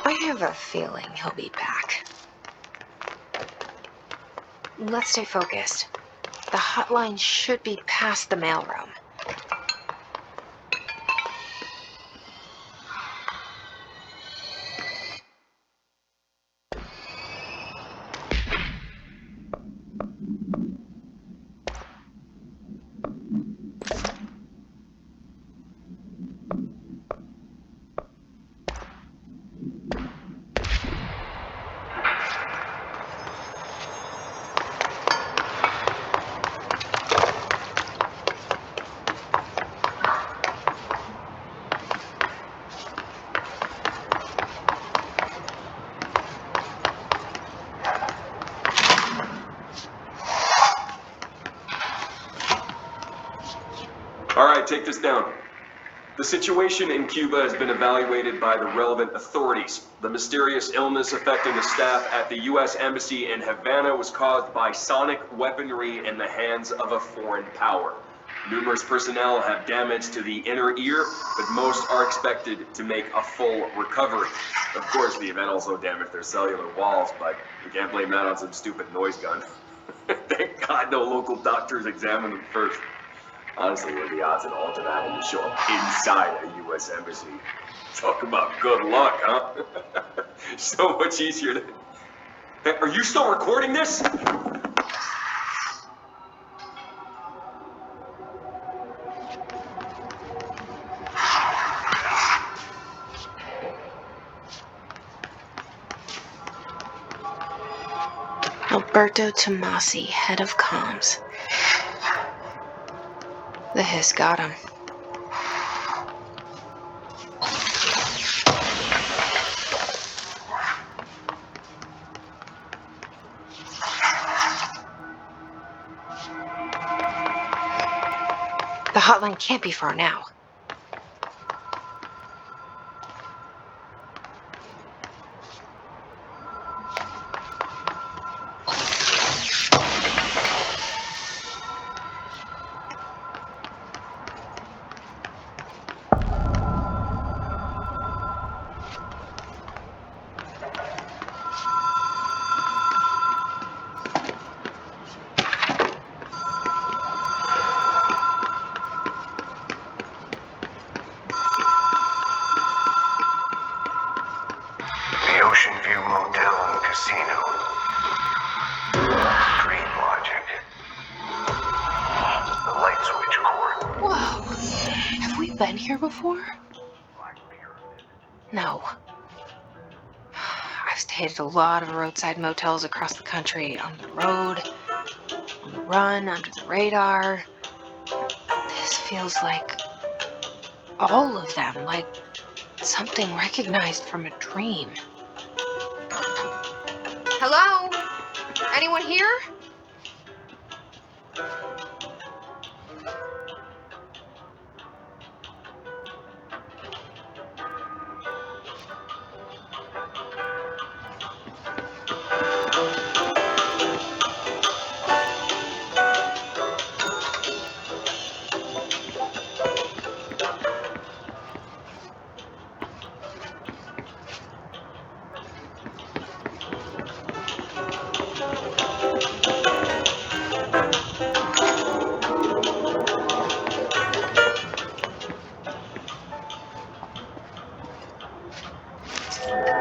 I have a feeling he'll be back. Let's stay focused. The hotline should be past the mailroom. Alright, take this down. The situation in Cuba has been evaluated by the relevant authorities. The mysterious illness affecting the staff at the U.S. Embassy in Havana was caused by sonic weaponry in the hands of a foreign power. Numerous personnel have damage to the inner ear, but most are expected to make a full recovery. Of course, the event also damaged their cellular walls, but you can't blame that on some stupid noise gun. Thank God no local doctors examined them first. Honestly, what are the odds that Alton happened to show up inside a U.S. embassy? Talk about good luck, huh? So much easier to... Hey, are you still recording this? Alberto Tomasi, head of comms. The hiss got him. The hotline can't be far now. Ocean View Motel and Casino. Dream Logic. The light switch cord. Whoa. Have we been here before? Black Pyramid. No. I've stayed at a lot of roadside motels across the country, on the road, on the run, under the radar. This feels like all of them, like something recognized from a dream. Hello? Anyone here?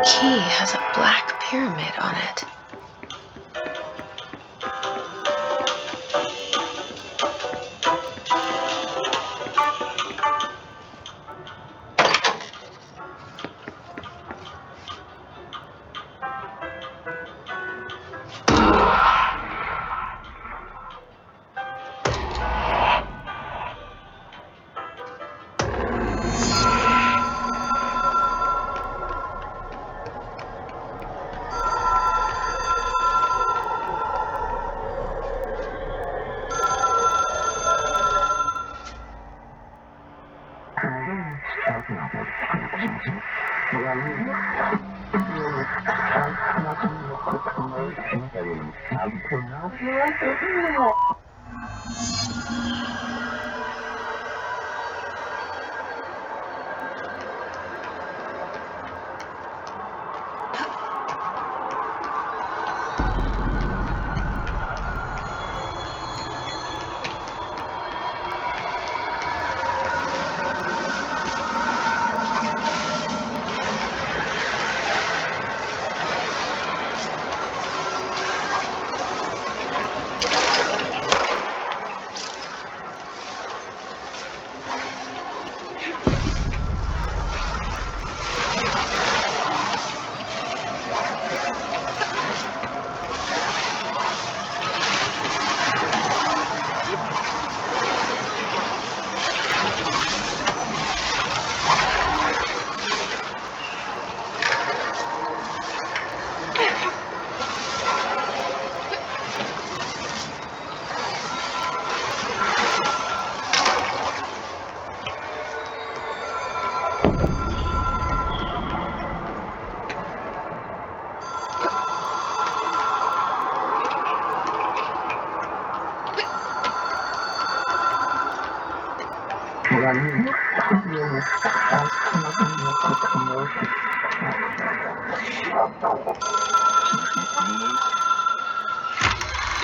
Key has a black pyramid on it.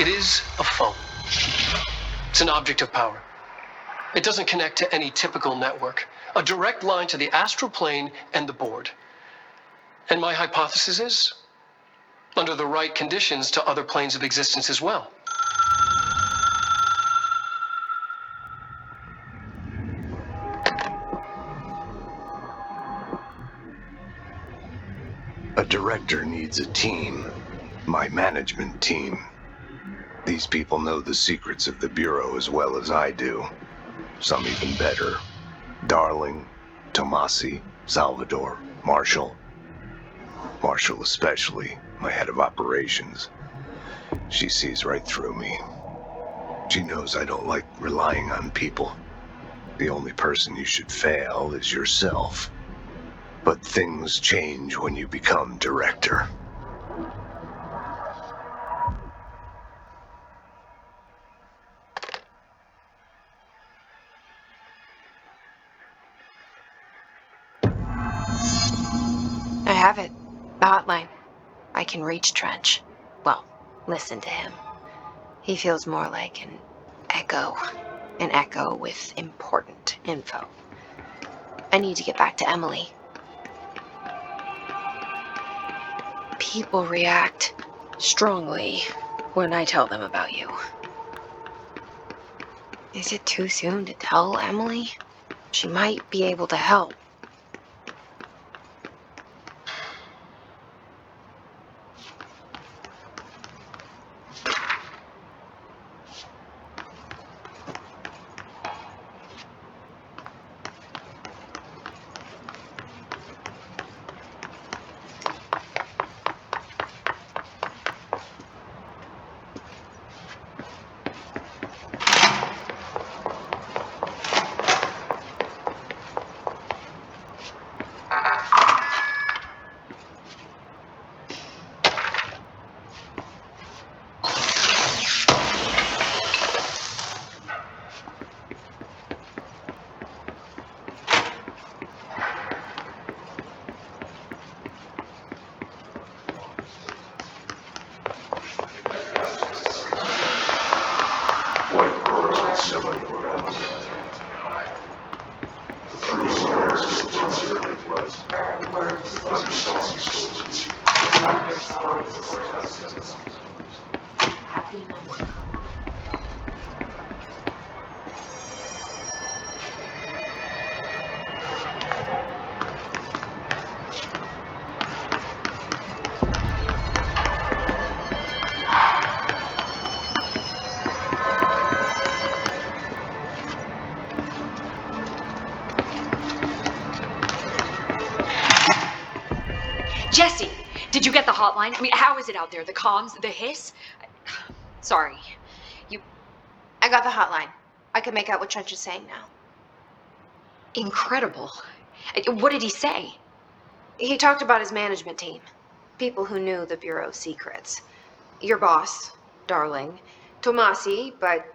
It is a phone. It's an object of power. It doesn't connect to any typical network. A direct line to the astral plane and the board. And my hypothesis is, under the right conditions, to other planes of existence as well. A director needs a team. My management team. These people know the secrets of the Bureau as well as I do. Some even better. Darling, Tomasi, Salvador, Marshall. Marshall especially, my head of operations. She sees right through me. She knows I don't like relying on people. The only person you should fail is yourself. But things change when you become director. I have it. The hotline. I can reach Trench. Well, listen to him. He feels more like an echo. An echo with important info. I need to get back to Emily. People react strongly when I tell them about you. Is it too soon to tell Emily? She might be able to help. Jesse, did you get the hotline? I mean, how is it out there? The comms, the hiss? Sorry. I got the hotline. I can make out what Trench is saying now. Incredible. What did he say? He talked about his management team. People who knew the Bureau's secrets. Your boss, Darling. Tomasi, but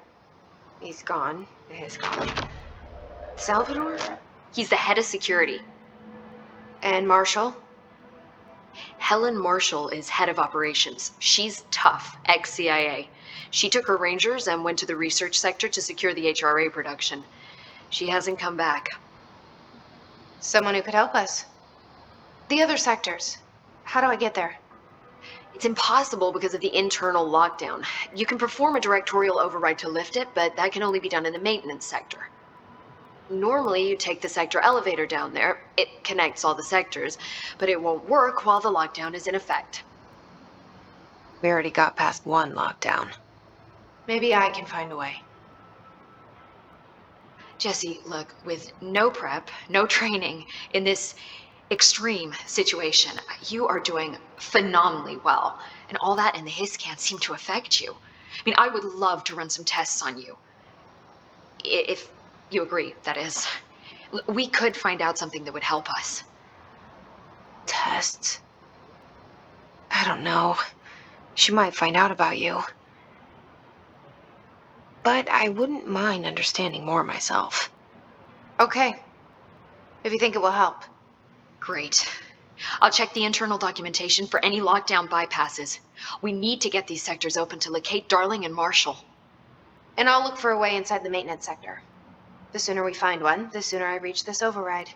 he's gone. He's gone. Salvador? He's the head of security. And Marshall? Helen Marshall is head of operations. She's tough, ex-CIA. She took her Rangers and went to the research sector to secure the HRA production. She hasn't come back. Someone who could help us. The other sectors. How do I get there? It's impossible because of the internal lockdown. You can perform a directorial override to lift it, but that can only be done in the maintenance sector. Normally, you take the sector elevator down there. It connects all the sectors, but it won't work while the lockdown is in effect. We already got past one lockdown. Maybe I can find a way. Jesse, look, with no prep, no training, in this extreme situation, you are doing phenomenally well. And all that and the hiss can't seem to affect you. I mean, I would love to run some tests on you. If you agree, that is. We could find out something that would help us. Tests? I don't know. She might find out about you. But I wouldn't mind understanding more myself. Okay. If you think it will help. Great. I'll check the internal documentation for any lockdown bypasses. We need to get these sectors open to locate Darling and Marshall. And I'll look for a way inside the maintenance sector. The sooner we find one, the sooner I reach this override.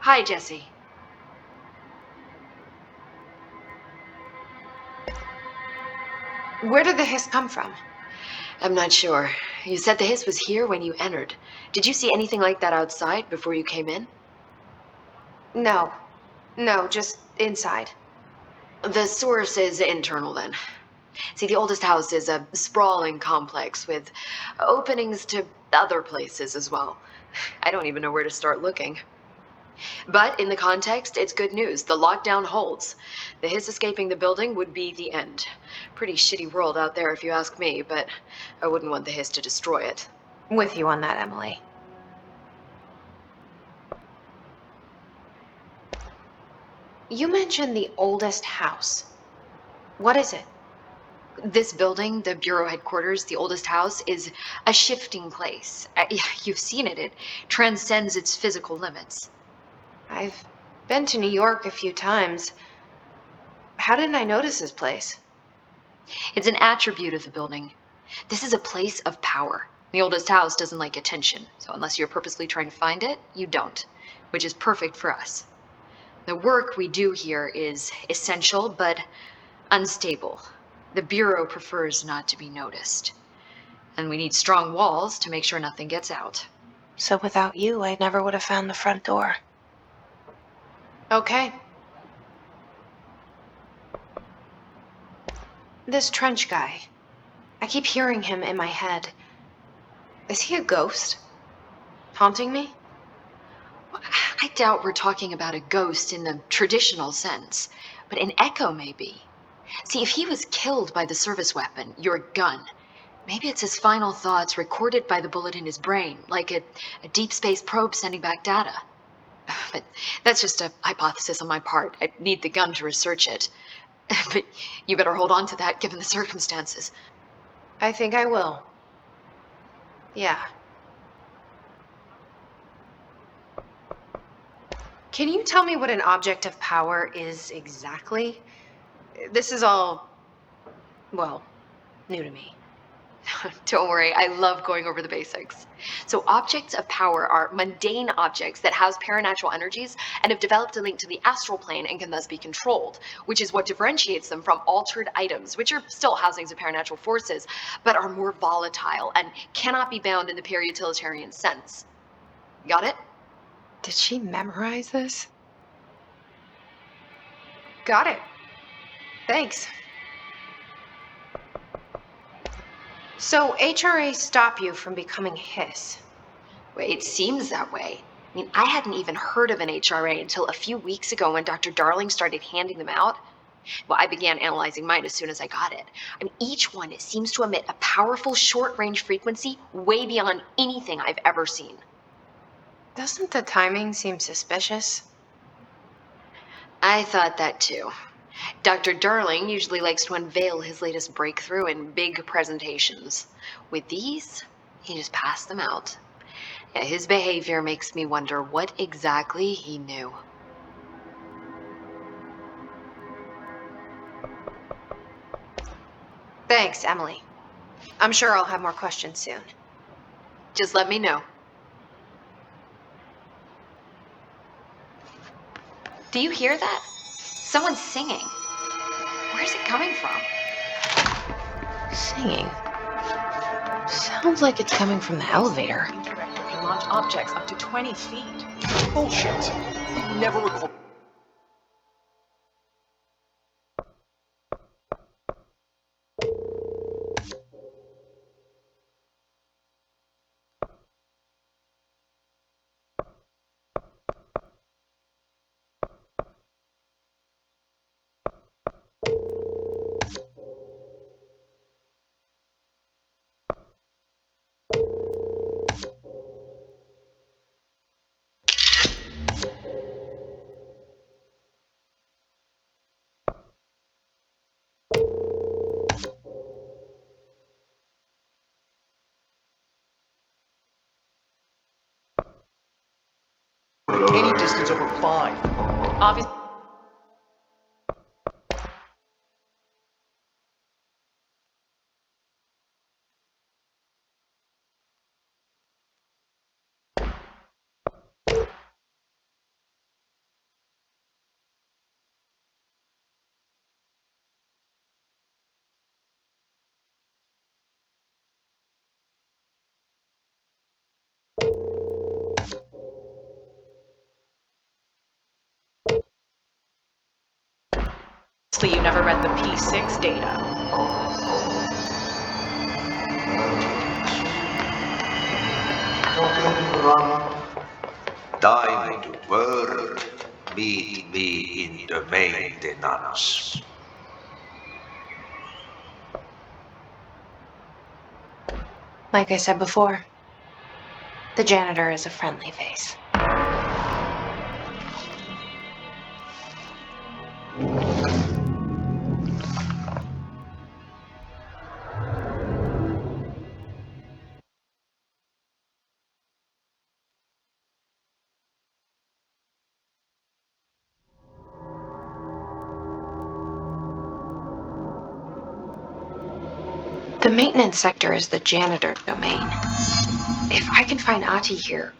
Hi, Jesse. Where did the hiss come from? I'm not sure. You said the hiss was here when you entered. Did you see anything like that outside before you came in? No. No, just inside. The source is internal then. See, the oldest house is a sprawling complex with openings to other places as well. I don't even know where to start looking. But in the context, it's good news. The lockdown holds. The hiss escaping the building would be the end. Pretty shitty world out there if you ask me, but I wouldn't want the hiss to destroy it. With you on that, Emily. You mentioned the oldest house. What is it? This building, the Bureau headquarters, the oldest house, is a shifting place. You've seen it. It transcends its physical limits. I've been to New York a few times. How didn't I notice this place? It's an attribute of the building. This is a place of power. The oldest house doesn't like attention, so unless you're purposely trying to find it, you don't, which is perfect for us. The work we do here is essential, but unstable. The Bureau prefers not to be noticed. And we need strong walls to make sure nothing gets out. So without you, I never would have found the front door. Okay. This Trench guy. I keep hearing him in my head. Is he a ghost? Haunting me? I doubt we're talking about a ghost in the traditional sense, but an echo maybe. See, if he was killed by the service weapon, your gun, maybe it's his final thoughts recorded by the bullet in his brain, like a deep space probe sending back data. But that's just a hypothesis on my part. I need the gun to research it. But you better hold on to that given the circumstances. I think I will. Yeah. Can you tell me what an object of power is exactly? This is all, well, new to me. Don't worry, I love going over the basics. So objects of power are mundane objects that house paranatural energies and have developed a link to the astral plane and can thus be controlled, which is what differentiates them from altered items, which are still housings of paranatural forces, but are more volatile and cannot be bound in the pure utilitarian sense. Got it? Did she memorize this? Got it. Thanks. So HRA stop you from becoming Hiss? Well, it seems that way. I mean, I hadn't even heard of an HRA until a few weeks ago when Dr. Darling started handing them out. Well, I began analyzing mine as soon as I got it. I mean, each one seems to emit a powerful short-range frequency way beyond anything I've ever seen. Doesn't the timing seem suspicious? I thought that too. Dr. Darling usually likes to unveil his latest breakthrough in big presentations. With these, he just passed them out. His behavior makes me wonder what exactly he knew. Thanks, Emily. I'm sure I'll have more questions soon. Just let me know. Do you hear that? Someone's singing. Where's it coming from? Singing. Sounds like it's coming from the elevator. Director can launch objects up to 20 feet. Bullshit. We never record. Any distance over 5. Obviously. You never read the P6 data. Time to work. Meet me in the maintenance. Like I said before, the janitor is a friendly face. The maintenance sector is the janitor domain. If I can find Ahti here,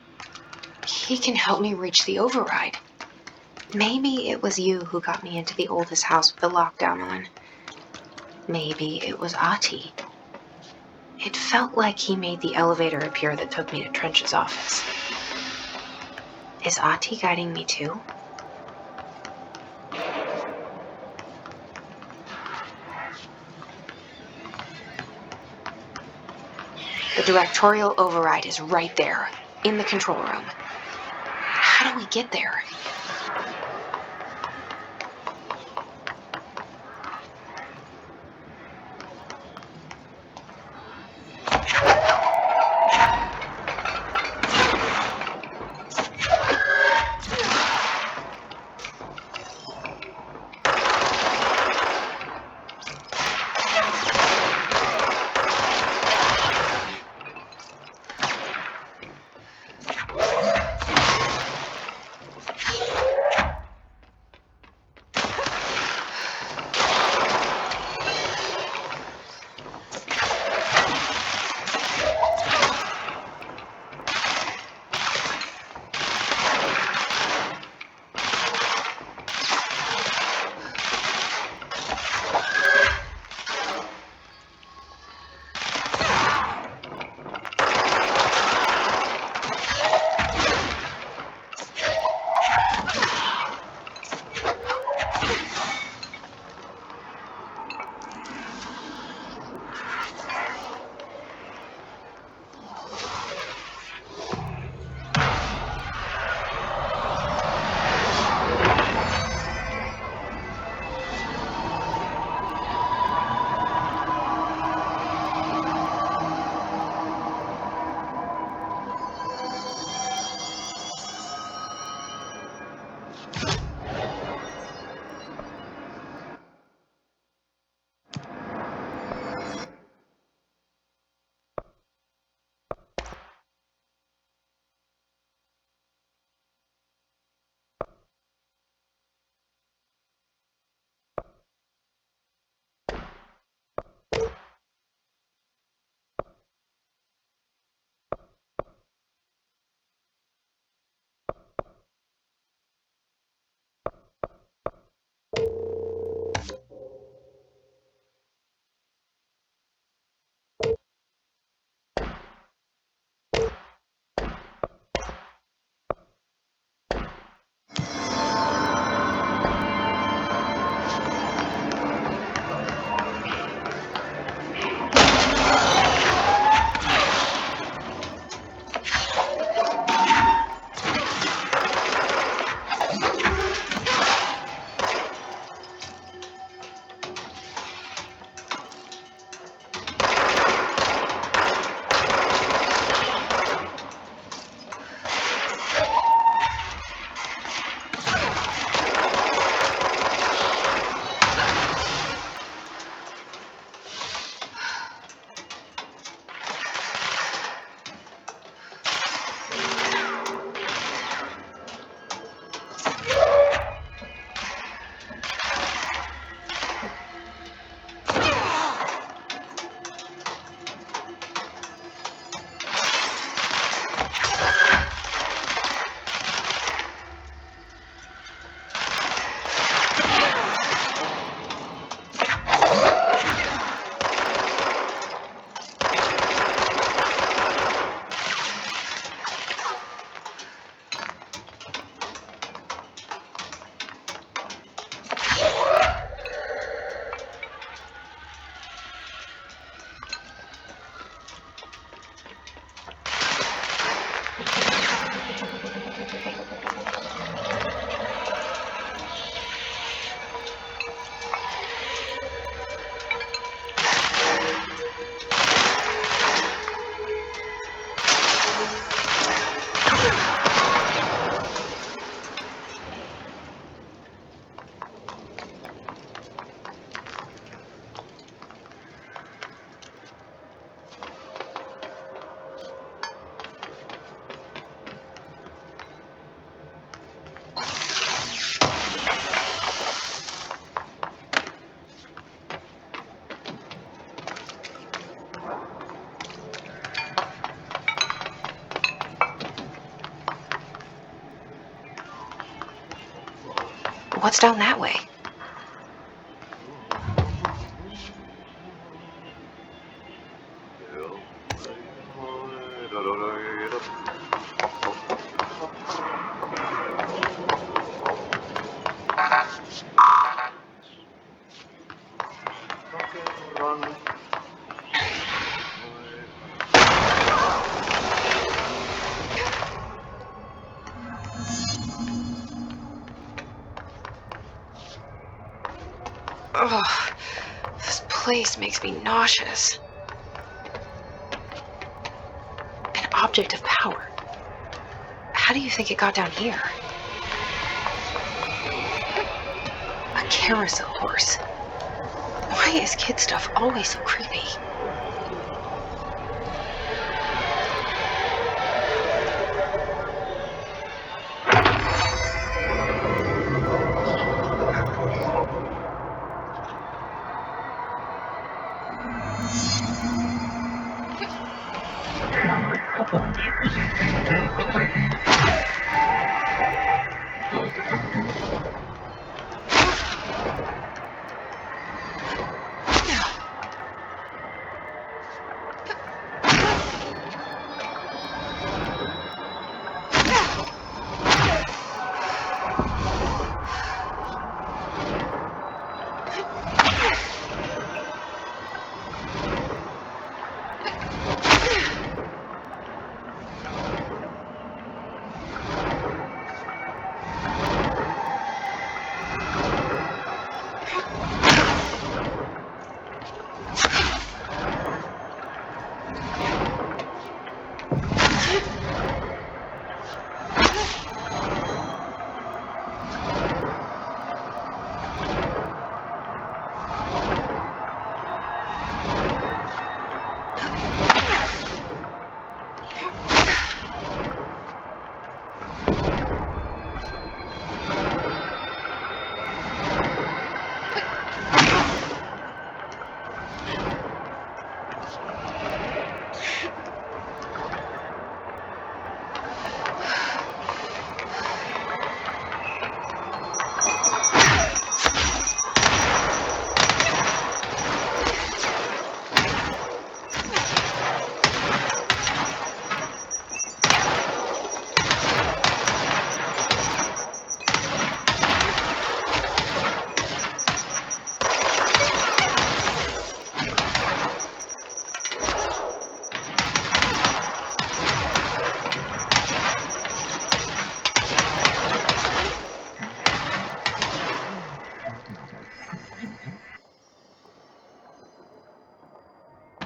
he can help me reach the override. Maybe it was you who got me into the oldest house with the lockdown on. Maybe it was Ahti. It felt like he made the elevator appear that took me to Trench's office. Is Ahti guiding me too? The directorial override is right there, in the control room. How do we get there? What's down that way? Ugh, this place makes me nauseous. An object of power. How do you think it got down here? A carousel horse. Why is kid stuff always so creepy?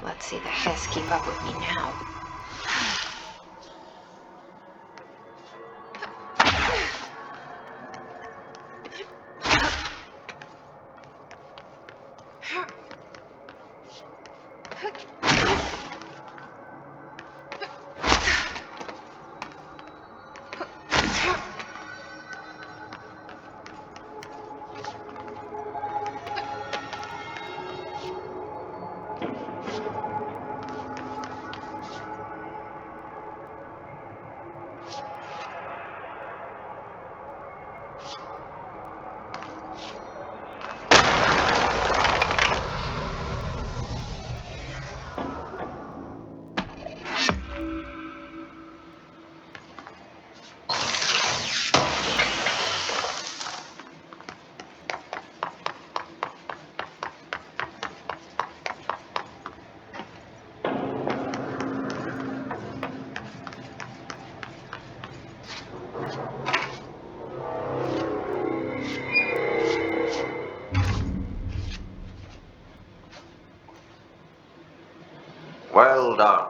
Let's see the Hiss keep up with me now. Well done.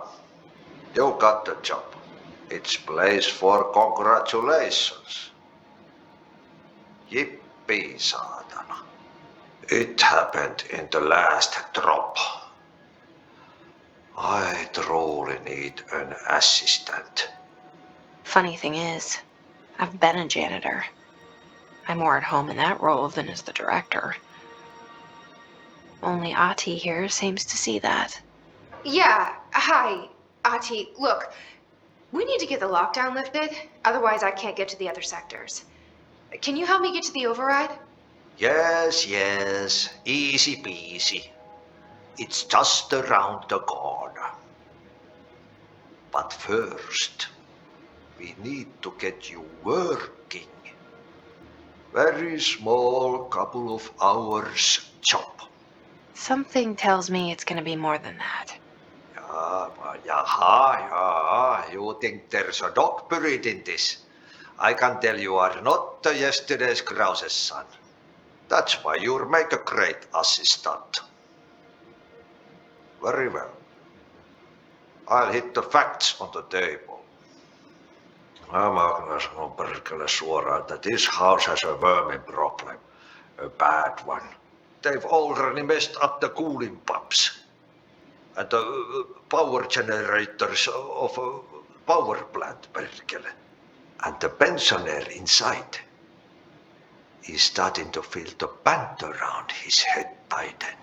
You got the job. It's place for congratulations. Yippee, saatana. It happened in the last drop. I truly need an assistant. Funny thing is, I've been a janitor. I'm more at home in that role than as the director. Only Ahti here seems to see that. Yeah, hi, Ahti. Look, we need to get the lockdown lifted, otherwise I can't get to the other sectors. Can you help me get to the override? Yes, yes. Easy peasy. It's just around the corner. But first, we need to get you working. Very small, couple of hours job. Something tells me it's gonna be more than that. Jaha. You think there's a dog buried in this? I can tell you are not yesterday's Krause's son. That's why you'll make a great assistant. Very well. I'll hit the facts on the table. Mä sanon perkele suoraan, that this house has a vermin problem. A bad one. They've already messed up the cooling pumps. And the power generators of a power plant, perkele. And the pensioner inside is starting to feel the band around his head tighten.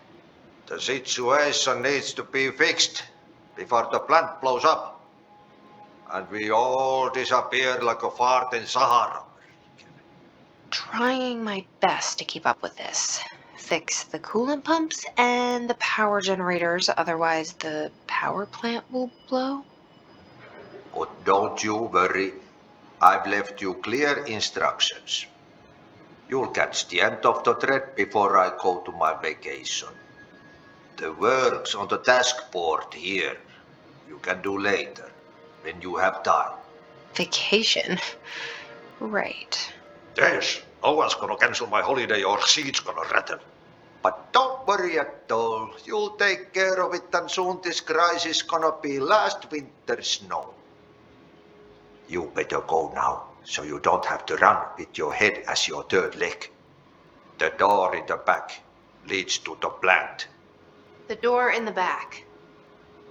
The situation needs to be fixed before the plant blows up. And we all disappear like a fart in Sahara. Trying my best to keep up with this. Fix the coolant pumps and the power generators, otherwise the power plant will blow. But don't you worry. I've left you clear instructions. You'll catch the end of the thread before I go to my vacation. The work's on the task board here. You can do later, when you have time. Vacation? Right. Yes, no one's gonna cancel my holiday or seat's gonna rattle. But don't worry at all. You'll take care of it and soon this crisis gonna be last winter's snow. You better go now, so you don't have to run with your head as your third leg. The door in the back leads to the plant. The door in the back.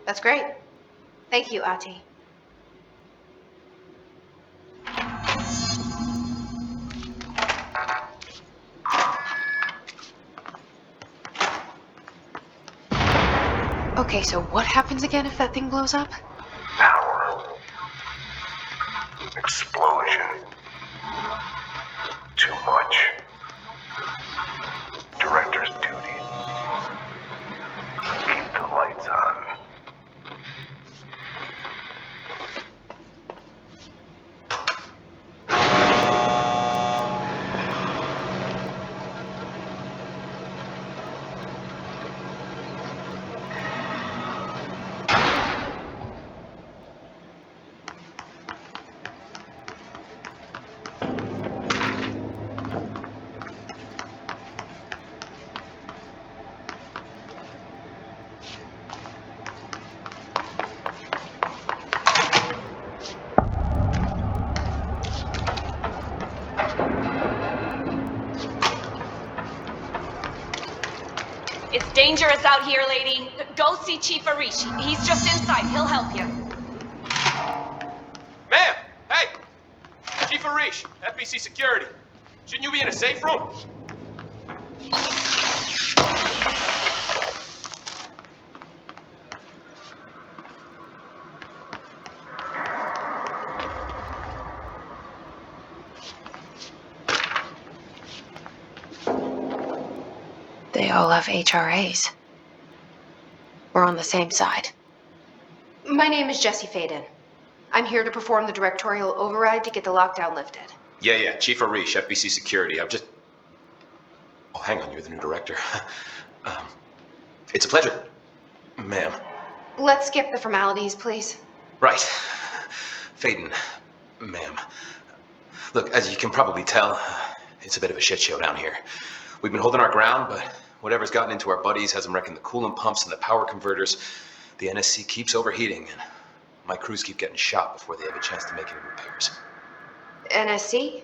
That's great. Thank you, Ati. Okay, so what happens again if that thing blows up? Power. Explosion. Too much. Director's duty. Keep the lights on. It's dangerous out here, lady. Go see Chief Arish. He's just inside. He'll help you. Ma'am! Hey! Chief Arish, FBC Security. Shouldn't you be in a safe room? They all have HRAs. We're on the same side. My name is Jesse Faden. I'm here to perform the directorial override to get the lockdown lifted. Yeah, Chief Arish, FBC Security. Oh, hang on, you're the new director. It's a pleasure, ma'am. Let's skip the formalities, please. Right. Faden, ma'am. Look, as you can probably tell, it's a bit of a shit show down here. We've been holding our ground, but whatever's gotten into our buddies has them wrecking the coolant pumps and the power converters. The NSC keeps overheating, and my crews keep getting shot before they have a chance to make any repairs. NSC?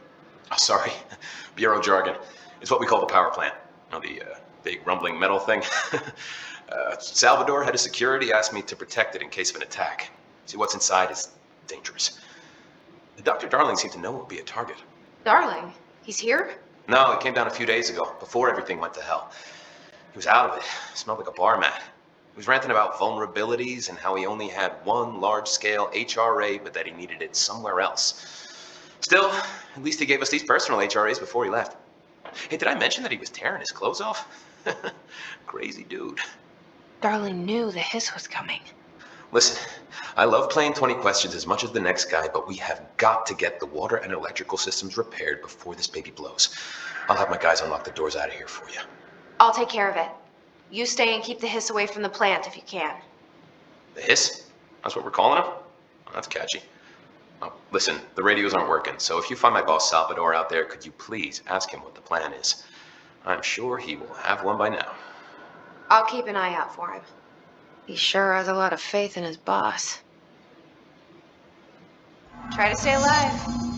Oh, sorry. Bureau jargon. It's what we call the power plant. You know, the big rumbling metal thing. Salvador, head of security, asked me to protect it in case of an attack. See, what's inside is dangerous. Dr. Darling seemed to know it would be a target. Darling? He's here? No, he came down a few days ago, before everything went to hell. He was out of it. Smelled like a bar mat. He was ranting about vulnerabilities and how he only had one large-scale HRA, but that he needed it somewhere else. Still, at least he gave us these personal HRAs before he left. Hey, did I mention that he was tearing his clothes off? Crazy dude. Darling knew the hiss was coming. Listen, I love playing 20 questions as much as the next guy, but we have got to get the water and electrical systems repaired before this baby blows. I'll have my guys unlock the doors out of here for you. I'll take care of it. You stay and keep the hiss away from the plant if you can. The hiss? That's what we're calling him? Oh, that's catchy. Oh, listen, the radios aren't working, so if you find my boss Salvador out there, could you please ask him what the plan is? I'm sure he will have one by now. I'll keep an eye out for him. He sure has a lot of faith in his boss. Try to stay alive.